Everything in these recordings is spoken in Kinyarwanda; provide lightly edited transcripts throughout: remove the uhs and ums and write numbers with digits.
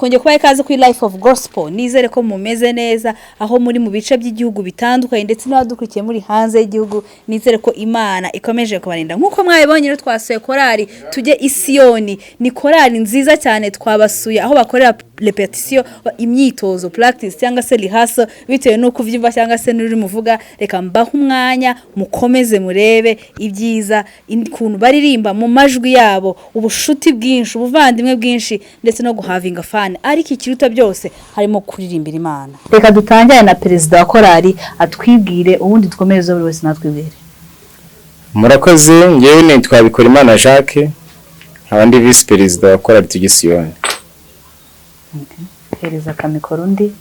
twongeye kubaha ikaze kuri Life of Gospel. Nizere ko mumeze neza aho muri mu bice by'igihugu bitandukanye ndetse n'abadukurikiye muri hanze y'igihugu. Nizere ko Imana ikomeje kubarinda. Nkuko mwabibonye rero twasuye korali tujye Isiyoni. Ni korali nziza cyane twabasuye aho bakorera repetition, imyitozo, practice cyangwa se rehearsal bitewe nuko uvyumva cyangwa se n'uri muvuga. Reka mbaho umwanya mukomeze murebe ibyiza kuntu baririmba mu majwi yabo, ubushuti bwinshi, ubuvandimwe bwinshi ndetse no guhavinga fan. Ariko ikiruta byose harimo kuririmbira Imana. Reka dutangire na perezida wa korali atwibwire ubundi dukomeze buri wese natwibwire. Murakoze, ngewe nitwa Bikorimana Jacques, abandi vice perezida wa korali Tugisiyoni. Perezida kamikoro undi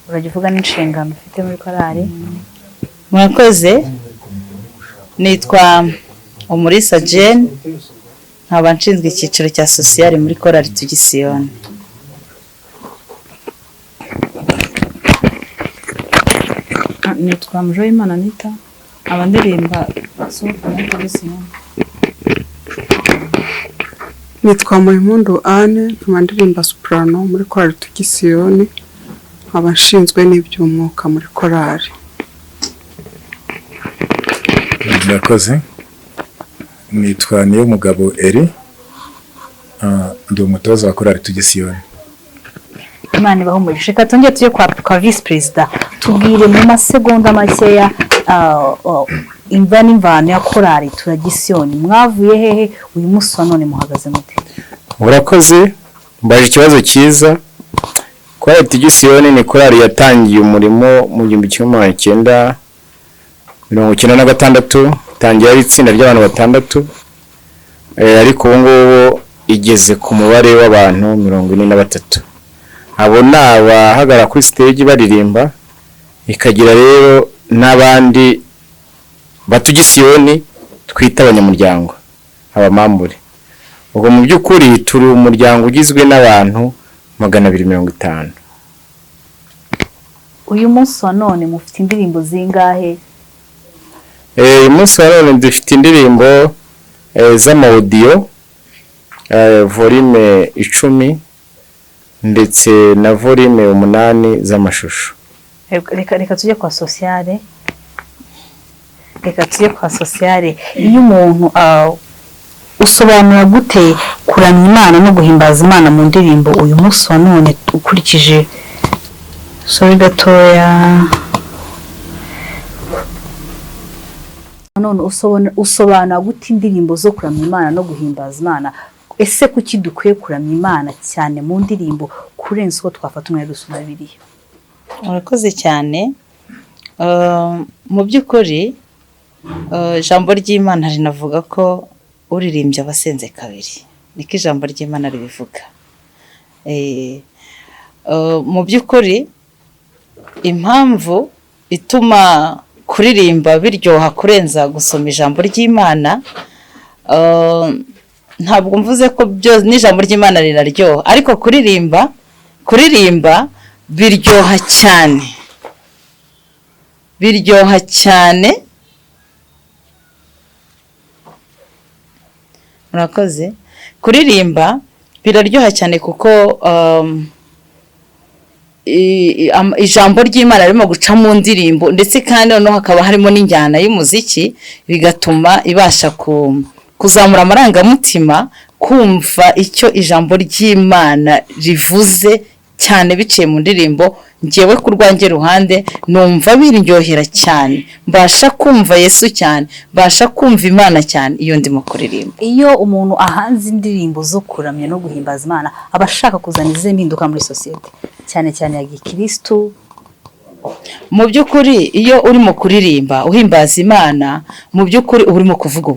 uragivuga n'inshingano ufite muri korali. Murakoze, nitwa Umulisa Jane, nkaba nshinzwe icyiciro cya social muri korali Tugisiyoni. Nitwa Mujoyimana Anita, abandirimba sohoka muri Tugisiyoni. Nitwa Muhimpundu Anne, abandirimba soprano muri korali Tugisiyoni, abashinzwe n'iby'umwuka muri korali. Murakoze, nitwa Niyomugabo Eri, ndi umutoza wa korali Tugisiyoni. Imana ibahumurije. Reka tongeye tujye kwa vice perezida, tubwire mu masegonda makeya imva n'imvano ya korali Tugisiyoni. Mwavuye hehe uyu munsi wa none muhagaze mute? Murakoze, mbaje ikibazo cyiza. Korali Tugisiyoni ni korali yatangiye umurimo mu 1996, tangira ari itsinda ry'abantu batandatu, ariko ubu ngubu igeze ku mubare w'abantu 43. Abo n'abahagara kuri stage baririmba, ikagira rero n'abandi batugisiyoni twita abanyamuryango, abamambure. Ubwo mu by'ukuri turi umuryango ugizwe n'abantu 250. Uyu munsi wa none mufite indirimbo zingahe? Uyu munsi wa none dufite indirimbo z'amaudio volume 10 ndetse na volume 8 z'amashusho. Reka tujye kwa sociale. Iyo umuntu usobanura gute kuramya Imana no guhimbaza Imana mu ndirimbo uyu munsi wa none ukurikije gatoya none usobanura gute indirimbo zo kuramya Imana no guhimbaza Imana? Ese kuki dukwiye kuramya Imana cyane mu ndirimbo kurenza uko twafata umwanya dusoma Bibiliya? Murakoze cyane. Mu by'ukuri ijambo ry'Imana rinavuga ko uririmbye abasenze kabiri. Niko ijambo ry'Imana ribivuga. Mu by'ukuri impamvu ituma kuririmba biryoha kurenza gusoma ijambo ry'Imana, ntabwo mvuze ko byo n'ijambo ry'Imana riraryoha, ariko kuririmba biryoha cyane. Murakoze, kuririmba biraryoha cyane kuko ijambo ry'Imana ririmo guca mu ndirimbo, ndetse kandi noneho hakaba harimo n'injyana y'umuziki, bigatuma ibasha kuzamura amarangamutima, kumva icyo ijambo ry'Imana rivuze cyane biciye mu ndirimbo. Ngewe ku rwanjye ruhande numva biryohera cyane, mbasha kumva Yesu cyane, mbasha kumva Imana cyane iyo ndimo kuririmba. Iyo umuntu ahanze indirimbo zo kuramya no guhimbaza Imana, abashaka kuzana ize mpinduka muri societe cyane cyane ya Gikristo. Mu by'ukuri iyo urimo kuririmba uhimbaza Imana, mu by'ukuri urimo kuvuga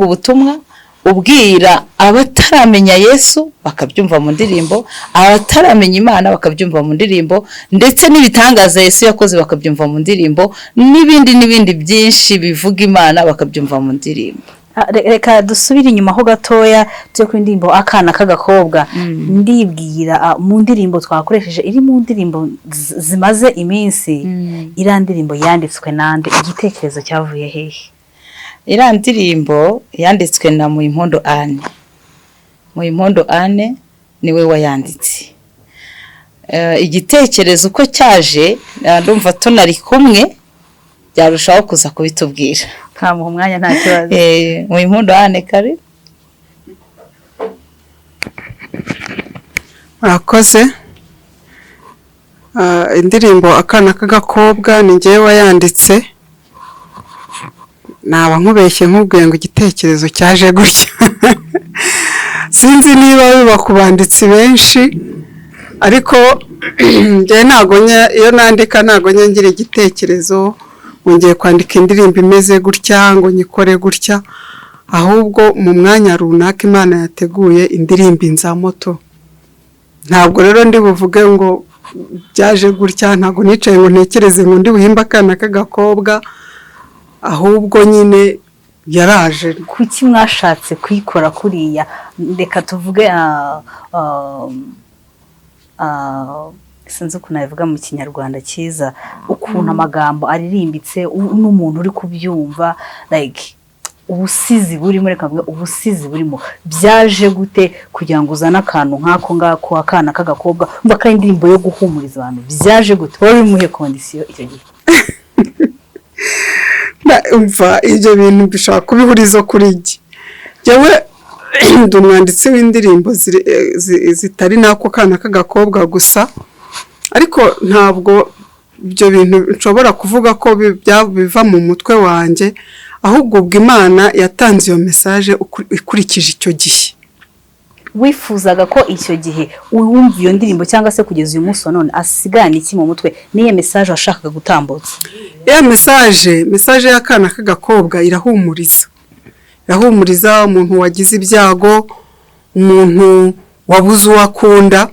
ubutumwa, ubwira abataramenya Yesu bakabyumva mu ndirimbo, abataramenya Imana bakabyumva mu ndirimbo, ndetse n'ibitangaza Yesu yakoze bakabyumva mu ndirimbo, n'ibindi byinshi bivuga Imana bakabyumva mu ndirimbo. Reka dusubire inyuma ho gatoya tujye ku ndirimbo akana k'agakobwa. Ndibwira mu ndirimbo twakoresheje iri mu ndirimbo zimaze iminsi, iriya ndirimbo yanditswe nande? Igitekerezo cyavuye hehe? Iriya ndirimbo yanditswe na Muhimpundu Anne. niwe wayanditse. Igitekerezo uko cyaje ndumva tunari kumwe byarushaho kuza kubitubwira. kamuha umwanya nta kibazo. Muhimpundu Anne kare. murakoze. Indirimbo akana k'agakobwa ni njyewe wayanditse. Naba nkubeshye nkubwiye ngo igitekerezo cyaje gutya. Sinzi niba biba ku banditsi benshi, ariko njye ntago iyo nandika ntago ngira igitekerezo ngiye kwandika indirimbo imeze gutya ngo nyikore gutya, ahubwo mu mwanya runaka Imana yateguye indirimbo inzamoto. Ntabwo rero ndi buvuge ngo byaje gutya, ntabwo nicaye ngo ntekereze ngo ndi buhimba akana k'agakobwa, ahubwo nyine yaraje. Kuki mwashatse kuyikora kuriya? Reka tuvuge sinzi ukuntu nabivuga mu kinyarwanda cyiza, ukuntu amagambo aririmbitse n'umuntu uri kubyumva, like ubusizi burimo, reka mvuge ubusizi burimo. Byaje gute kugira ngo uzane akantu nk'ako ngako, akana k'agakobwa, umva ko ari indirimbo yo guhumuriza abantu? Byaje gute? Wari muhe kondisiyo icyo gihe? Umva ibyo bintu bishaka kubihuriza kuri iki. Jewe ndi umwanditsi w'indirimbo zitari nako kana k'agakobwa gusa, ariko ntabwo ibyo bintu nshobora kuvuga ko biva mu mutwe wanjye, ahubwo ubwo Imana yatanze iyo message ikurikije icyo gihe. Wifuzaga ko icyo gihe uwumva iyo ndirimbo cyangwa se kugeza uyu munsi none asigana iki mu mutwe? Niye message washakaga gutambutsa? Ya message y'akana k'agakobwa irahumuriza. Irahumuriza umuntu wagize ibyago, umuntu wabuze uwakunda.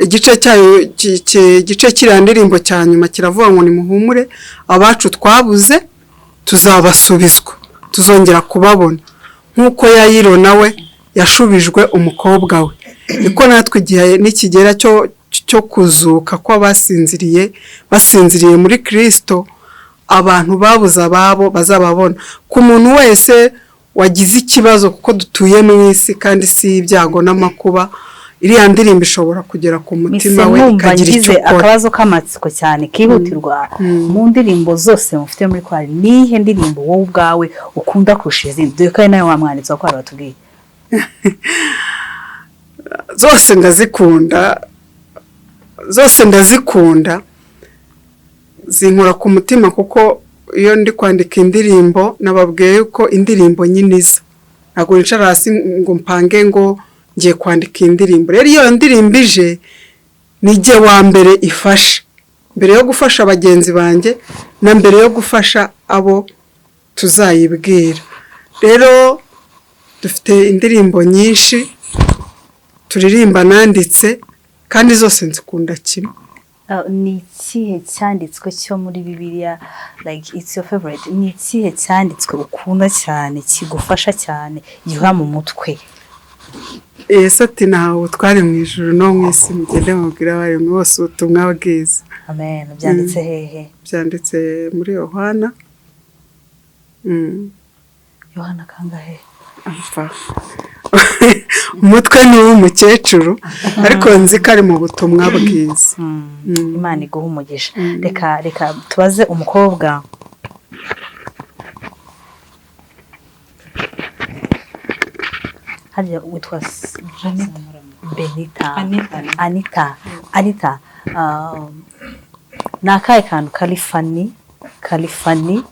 Igice kiriya ndirimbo cya nyuma kiravuga ngo nimuhumure, abacu twabuze tuzabasubizwa, tuzongera kubabona. Nk'uko Yayiro nawe yashubijwe umukobwa we, niko natwe igihe nikigera cyo kuzuka kw'abasinziriye muri Kristo, abantu babuze ababo bazababona. Ku muntu wese wagize ikibazo, kuko dutuye mu isi kandi si ibyago n'amakuba, iriya ndirimbo ishobora kugera ku mutima we ikagira icyo ikora. Akabazo k'amatsiko cyane kihutirwa, mu ndirimbo zose mufite muri kwari, nihe ndirimbo wowe ubwawe ukunda kurusha izindi? Dore ko ari nawe wamwanditse ko batubwiye. Zose ndazikunda, zinkura ku mutima, kuko iyo ndi kwandika indirimbo nababwiye yuko indirimbo nyiniza, ntabwo nicara hasi ngo mpange ngo ngiye kwandika indirimbo. Rero iyo ndirimbo ije nijye wa mbere ifasha, mbere yo gufasha bagenzi banjye na mbere yo gufasha abo tuzayibwira. Rero dufite indirimbo nyinshi turirimba nanditse, kandi zose nzikunda kimwe. Ni ikihe cyanditswe cyo muri Bibiliya, like it's your favorite? Ni ikihe cyanditswe ukunda cyane, kigufasha cyane, giha mu mutwe? Yesu ati ntawe twari mu ijuru no mu isi, mugende mubwira abari bose ubutumwa bwiza. Amen. Byanditse hehe? Byanditse muri Yohana. Yohana kangahe? Umutwe ni w'umukecuru, ariko nzi ko ari mu butumwa bwiza. Imana iguha umugisha. Reka tubaze umukobwa. Hariya witwa Anita. Ni akahe kantu kalifani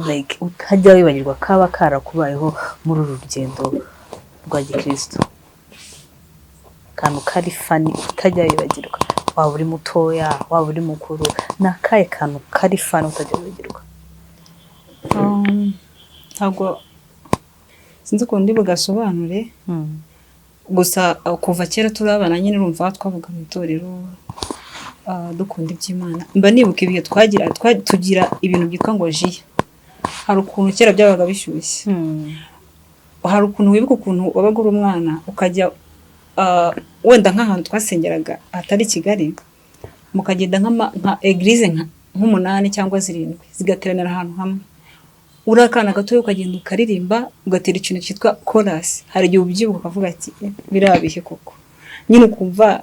like utajya wibagirwa kaba karakubayeho muri uru rugendo rwa gikristo? Kantu kalifani utajya wibagirwa, waba uri mutoya waba uri mukuru, ni akahe kantu kalifani utajya wibagirwa? Ntabwo sinzi ukuntu ndi bugasobanure, gusa kuva kera turabana nyine urumva twavuga mu itorero, dukunda iby'Imana. Mba nibuka ibihe tugira ibintu byitwa ngo jiya. Hari ukuntu kera byabaga bishyushye, hari ukuntu wibuka ukuntu wabaga uri umwana ukajya wenda nk'ahantu twasengeraga hatari Kigali, mukagenda nka eglise nk'umunani cyangwa 7 zigateranira ahantu hamwe, uri akana gatoya ukagenda ukaririmba ugatera ikintu cyitwa chorus, hari igihe ubyibuka ukavuga ati biriya bihe koko nyine ukumva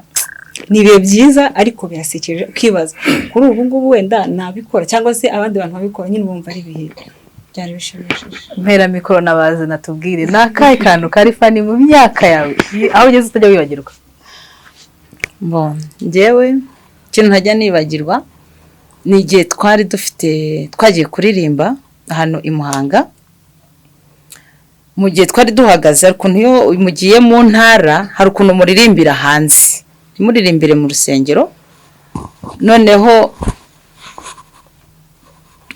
ni ibihe byiza ariko birasekeje ukibaza kuri ubu ngubu wenda nabikora cyangwa se abandi bantu babikora nyine bumva ari ibihe byari bishimishije. mpera mikoro nabaze natubwire ni akahe kantu kari fani mu myaka yawe aho ugeze utajya wibagirwa? njyewe ikintu ntajya nibagirwa ni igihe twagiye kuririmba hano i Muhanga. Mu gihe twari duhagaze hari ukuntu iyo mugiye mu ntara hari ukuntu muririmbira hanze ntimuririmbire mu rusengero, noneho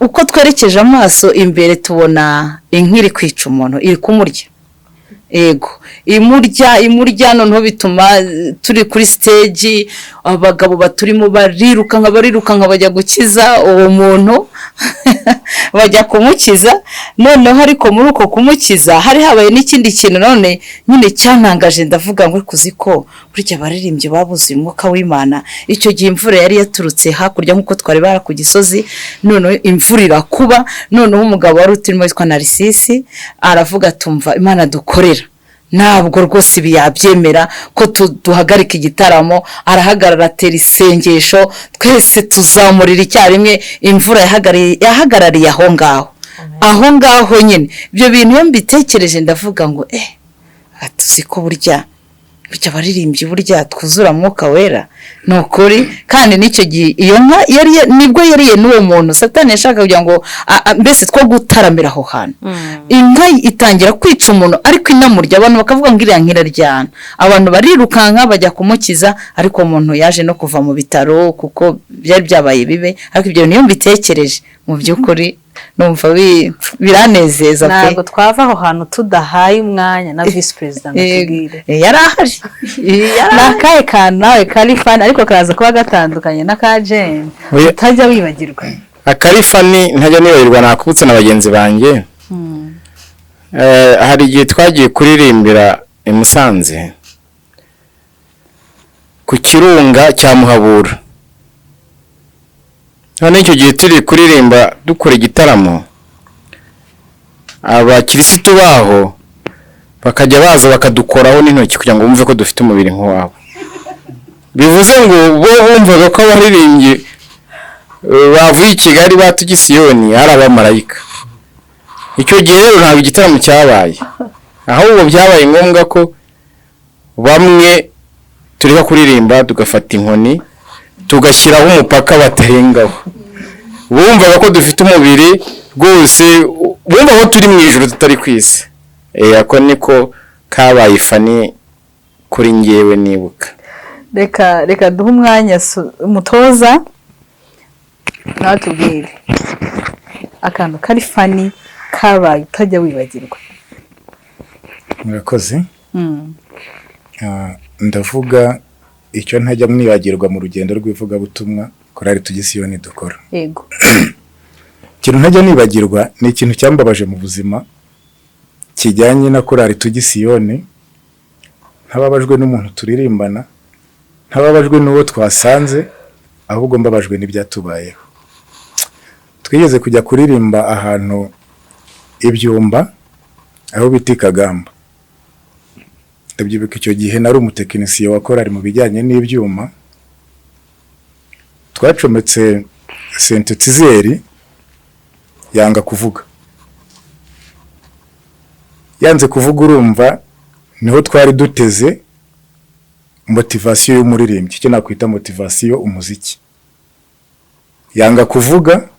uko twerekeje amaso imbere tubona inka iri kwica umuntu iri kumurya, ego imurya noneho bituma turi kuri stage abagabo baturimo barirukanka bajya gukiza uwo muntu bajya kumukiza. Noneho ariko muri uko kumukiza hari habaye n'ikindi kintu none nyine cyantangaje, ndavuga ngo kuzi ko burya baririmbye babuze umwuka w'Imana. Icyo gihe imvura yari yaturutse hakurya nk'uko twari bara ku gisozi, noneho imvura irakuba, noneho umugabo wari uturimo witwa Narisisi aravuga tumva Imana dukorera ntabwo rwose ibi yabyemera ko duhagarika igitaramo. Arahagarara atera isengesho, twese tuzamurira icyarimwe, imvura yahagarariye aho ngaho nyine. Ibyo bintu iyo mbitekereje ndavuga ngo tuzi ko burya abaririmbyi burya twuzura mwuka wera, ni ukuri. Kandi n'icyo gihe iyo nka nibwo yariye n'uwo muntu Satani yashaka kugira ngo mbese two gutaramira aho hantu. Inka itangira kwica umuntu ariko inamurya, abantu bakavuga ngo iriya nkiraryana, abantu barirukanka bajya kumukiza, ariko umuntu yaje no kuva mu bitaro kuko byari byabaye bibe. Ariko ibyo niyo mbitekereje mu by'ukuri numva biranezeza pe. Ntabwo twava aho hantu tudahaye umwanya na vice president natubwire yari ahari. Nakaye kantu nawe kari fani ariko karaza kuba gatandukanye na ka Jane utajya wibagirwa? Akari fani ntajya nibagirwa nakubutse na bagenzi banjye. Hari igihe twagiye kuririmbira i Musanze ku kirunga cya Muhabura. None icyo gihe turi kuririmba dukora igitaramo, abakirisitu baho bakajya baza bakadukoraho n'intoki kugira ngo bumve ko dufite umubiri nk'uwabo. Bivuze ngo bo bumvaga ko abaririmbyi bavuye i Kigali batugisiyoni ari abamarayika. Icyo gihe rero ntabwo igitaramo cyabaye, ahubwo byabaye ngombwa ko bamwe tureka kuririmba tugafata inkoni tugashyiraho umupaka batarengaho. Bumvaga ko dufite umubiri rwose, bumva ko turi mu ijuru tutari ku isi. Ako niko kabaye fani kuri njyewe nibuka. Reka duhe umwanya umutoza natubwire akantu kari fani kabaye utajya wibagirwa. Murakoze. Ndavuga icyo ntajya mwibagirwa mu rugendo rw'ivugabutumwa korari tugisiyoni dukora. Yego. Ikintu ntajya nibagirwa ni ikintu cyambabaje mu buzima kijyanye na korari tugisiyoni. Ntababajwe n'umuntu turirimbana, ntababajwe n'uwo twasanze, ahubwo mbabajwe n'ibyatubayeho. Twigeze kujya kuririmba ahantu Ibyumba aho bita Kagamba. Ndabyibuka icyo gihe nari umutekinisiye wa korari mu bijyanye n'ibyuma. Twacometse sentetizeri yanga kuvuga. Yanze kuvuga urumva niho twari duteze motivasiyo y'umuririmbyi, icyo nakwita motivasiyo umuziki. Yanga kuvuga,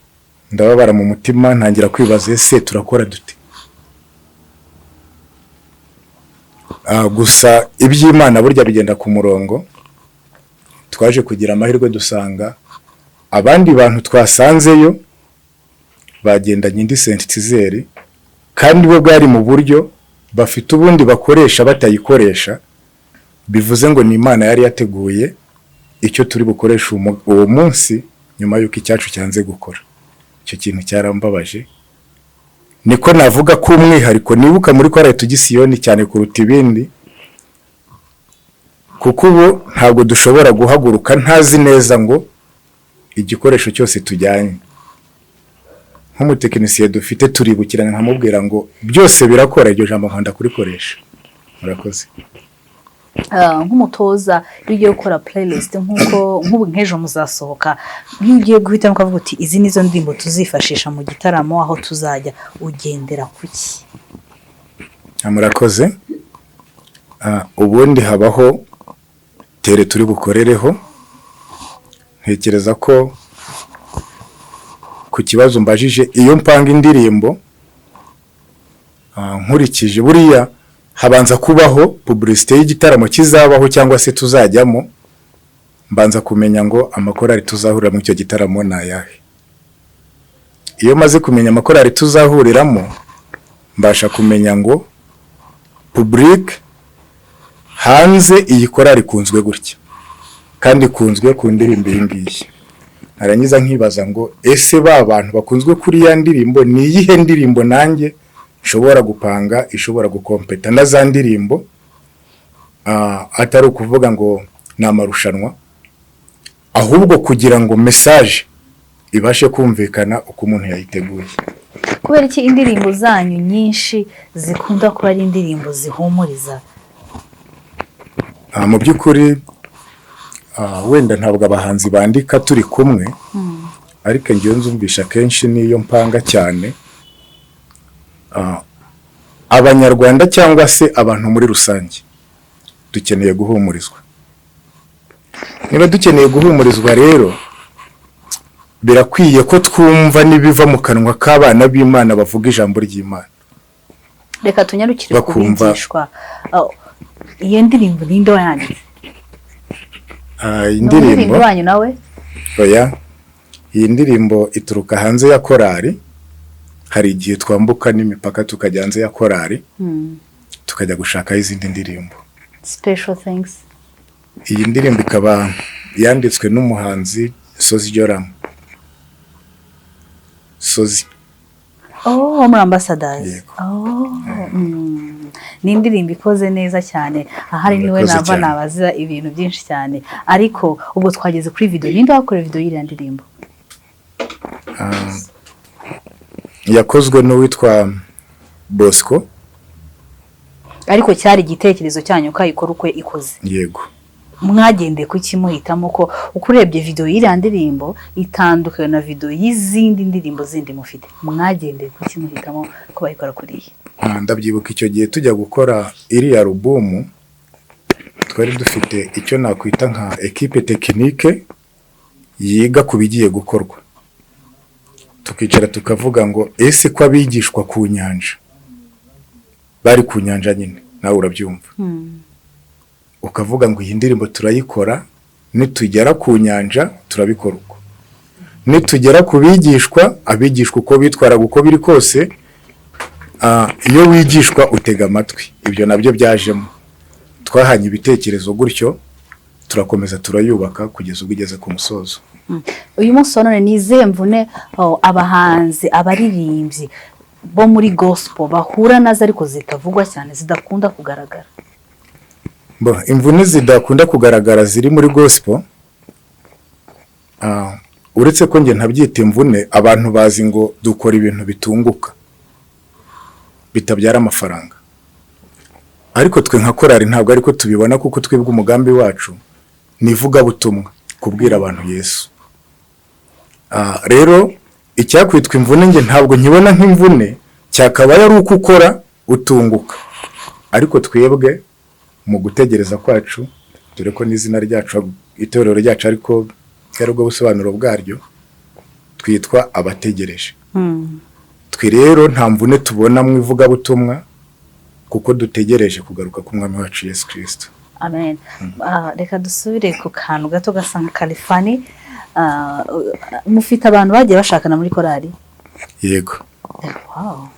ndababara mu mutima, ntangira kwibaza ese turakora dute. Gusa iby'Imana burya bigenda ku murongo. Twaje kugira amahirwe dusanga abandi bantu twasanzeyo bagendanye indi sentetizeri, kandi bo bwari mu buryo bafite ubundi bakoresha batayikoresha. Bivuze ngo ni Imana yari yateguye icyo turi bukoresha uwo munsi nyuma y'uko icyacu cyanze gukora. Icyo kintu cyarambabaje. Niko navuga ko umwihariko nibuka muri korari tugisiyoni cyane kuruta ibindi, kuko ubu ntabwo dushobora guhaguruka ntazi neza ngo igikoresho cyose tujyanye nk'umutekinisiye dufite turibukirana nkamubwira ngo byose birakora, iryo jambo nkanda kurikoresha. Murakoze. Nk'umutoza iyo ugiye gukora playlist nk'ubu nk'ejo muzasohoka, iyo ugiye guhitamo ukavuga uti izi nizo ndirimbo tuzifashisha mu gitaramo aho tuzajya, ugendera kuki? Murakoze. Ubundi habaho tere turi bukorereho. Ntekereza ko ku kibazo mbajije, iyo mpanga indirimbo nkurikije buriya habanza kubaho publicité y'igitaramo kizabaho cyangwa se tuzajyamo, mbanza kumenya ngo amakorari tuzahurira mu icyo gitaramo ni ayahe. Iyo maze kumenya amakorari tuzahuriramo, mbasha kumenya ngo public hanze iyi korari kunzwe gutya kandi kunzwe ku ndirimbo iyi ngiyi. Narangiza nkibaza ngo ese ba bantu bakunzwe kuri ya ndirimbo ni iyihe ndirimbo nanjye nshobora gupanga ishobora gukompeta na za ndirimbo, atari ukuvuga ngo ni amarushanwa, ahubwo kugira ngo message ibashe kumvikana uko umuntu yayiteguye. Kubera iki indirimbo zanyu nyinshi zikunda kuba ari indirimbo zihumuriza? Mu by'ukuri wenda ntabwo abahanzi bandika turi kumwe, ariko ngiye nzumvisha kenshi niyo mpanga cyane. Abanyarwanda cyangwa se abantu muri rusange dukeneye guhumurizwa. Niba dukeneye guhumurizwa rero, birakwiye ko twumva nibiva mu kanwa k'abana b'Imana bavuga ijambo ry'Imana. Reka tunyarukire kubigishwa. Iyo ndirimbo ninde wayanditse? Indirimbo wanyu nawe? Oya, iyi ndirimbo ituruka hanze ya korari. Hari igihe twambuka n'imipaka tukajya hanze ya korari, tukajya gushaka izindi ndirimbo. Special things. Iyi ndirimbo ikaba yanditswe n'umuhanzi Sozi Joram. Sozi. Oh, muri Ambassadors. Oh. Ni indirimbo ikoze neza cyane. Ahari niwe nava nabaza ibintu byinshi cyane. Ariko ubwo twageze kuri video, ninde wakora video y'iriya ndirimbo? Yakozwe n'uwitwa Bosco. Ariko cyari igitekerezo cyanyu kayikora uko ikoze? Yego. Mwagendeye kuki muhitamo ko ukurebye video y'iriya ndirimbo itandukanye na video y'izindi ndirimbo zindi mufite? Mwagendeye kuki muhitamo ko bayikora kuri iyi? Ndabyibuka icyo gihe tujya gukora iriya album, twari dufite icyo nakwita nka equipe technique yiga kubigiye gukorwa. Tukicara tukavuga ngo ese ko abigishwa ku nyanja bari ku nyanja nyine, nawe urabyumva. Ukavuga ngo iyi ndirimbo turayikora, nitugera ku nyanja turabikora uko, nitugera ku bigishwa, abigishwa uko bitwara uko biri kose, iyo wigishwa utega amatwi. Ibyo nabyo byajemo, twahanye ibitekerezo gutyo, turakomeza turayubaka kugeza ubwo igeze ku musozo. Uyu munsi none nize mvune abahanzi abaririmbyi bo muri gospel bahura nazo ariko zitavugwa cyane, zidakunda kugaragara? Imvune zidakunda kugaragara ziri muri gospel, uretse ko nge ntabyita imvune, abantu bazi ngo dukora ibintu bitunguka bitabyara amafaranga, ariko twe nka korari ntabwo ariko tubibona, kuko twebwe umugambi wacu ni ivugabutumwa, kubwira abantu Yesu. Rero icyakwitwa imvune nge ntabwo nkibona nk'imvune, cyakabaye ari uko ukora utunguka, ariko twebwe mu gutegereza kwacu, dore ko n'izina ryacu, itorero ryacu ariko ari bwo busobanuro bwaryo, twitwa abategereje. Twe rero nta mvune tubona mu ivugabutumwa, kuko dutegereje kugaruka k'umwami wacu Yesu Kristo. Amen. Reka dusubire ku kantu gato gasa nka Kalifani. Mufite abantu bagiye bashakana muri korari? Yego. Wow.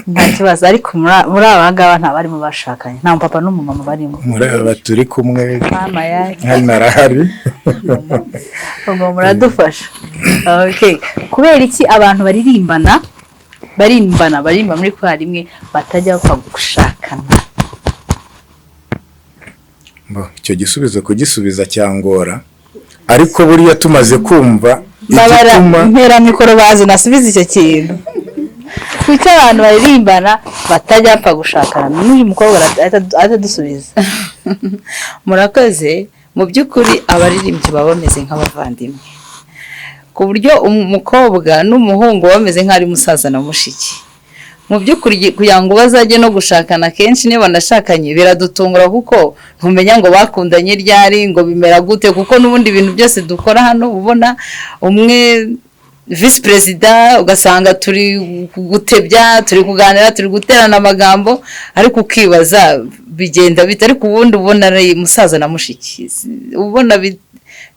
Nta kibazo, ariko muri aba ngaba nta barimo bashakanye, nta papa n'umumama barimo? Muri aba turi kumwe, mama yake hano arahari. ubwo muradufasha. Okay, kubera iki abantu baririmba muri korari imwe batajya gushakana? Icyo gisubizo kugisubiza cyangora, ariko buriya tumaze kumva mbabara igituma mpera mikoro bazi nasubiza icyo kintu kuko abantu baririmbana batajya bapfa gushakana n'uyu mukobwa atadusubiza. murakoze. Mu by'ukuri abaririmbyi baba bameze nk'abavandimwe, ku buryo umukobwa n'umuhungu bameze nk'ari musaza na mushiki. Mu by'ukuri kugira ngo bazajye no gushakana kenshi niba banashakanye biradutungura, kuko ntumenya ngo bakundanye ryari, ngo bimera gute, kuko n'ubundi ibintu byose dukora hano ubona umwe visi perezida ugasanga turi gutebya, turi kuganira, turi guterana amagambo, ariko ukibaza bigenda bite, ariko ubundi ubona ari musaza na mushiki, ubona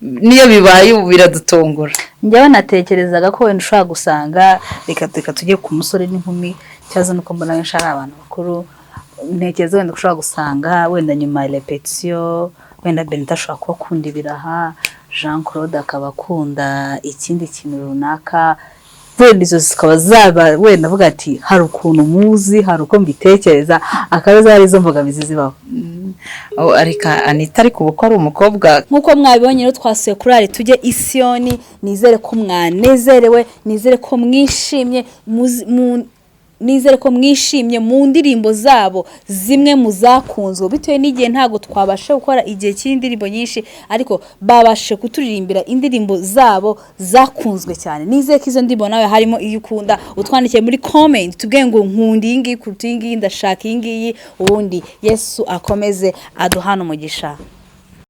niyo bibaye ubu biradutungura. Njyewe natekerezaga ko wenda ushobora gusanga reka tujye ku musore n'inkumi, cyaza nuko mbona benshi ari abantu bakuru, ntekereza wenda ushobora gusanga wenda nyuma ya repetition wenda Benita ashobora kuba akunda ibiraha, Jean Claude akaba akunda ikindi kintu runaka, wenda izo zikaba zaba wenda avuga ati hari ukuntu muzi, hari uko mbitekereza, akabaza hari izo mbogamizi zibaho. Arika Anita ariko ubu ko ari umukobwa. Nkuko mwabibonye rero twasuye kurari tujye i Siyoni, nizere ko mwanezerewe, nizere ko mwishimye, nizere ko mwishimye mu ndirimbo zabo zimwe mu zakunzwe, bitewe n'igihe ntago twabashe gukora igihe cy'indirimbo nyinshi, ariko babashe kuturirimbira indirimbo zabo zakunzwe cyane. Nizere ko izo ndirimbo nawe harimo iyo ukunda, utwandikiye muri comment tubwiye ngo nkunda iyi ngiyi kuruta iyi ngiyi, ndashaka iyi ngiyi, ubundi Yesu akomeze aduhana umugisha.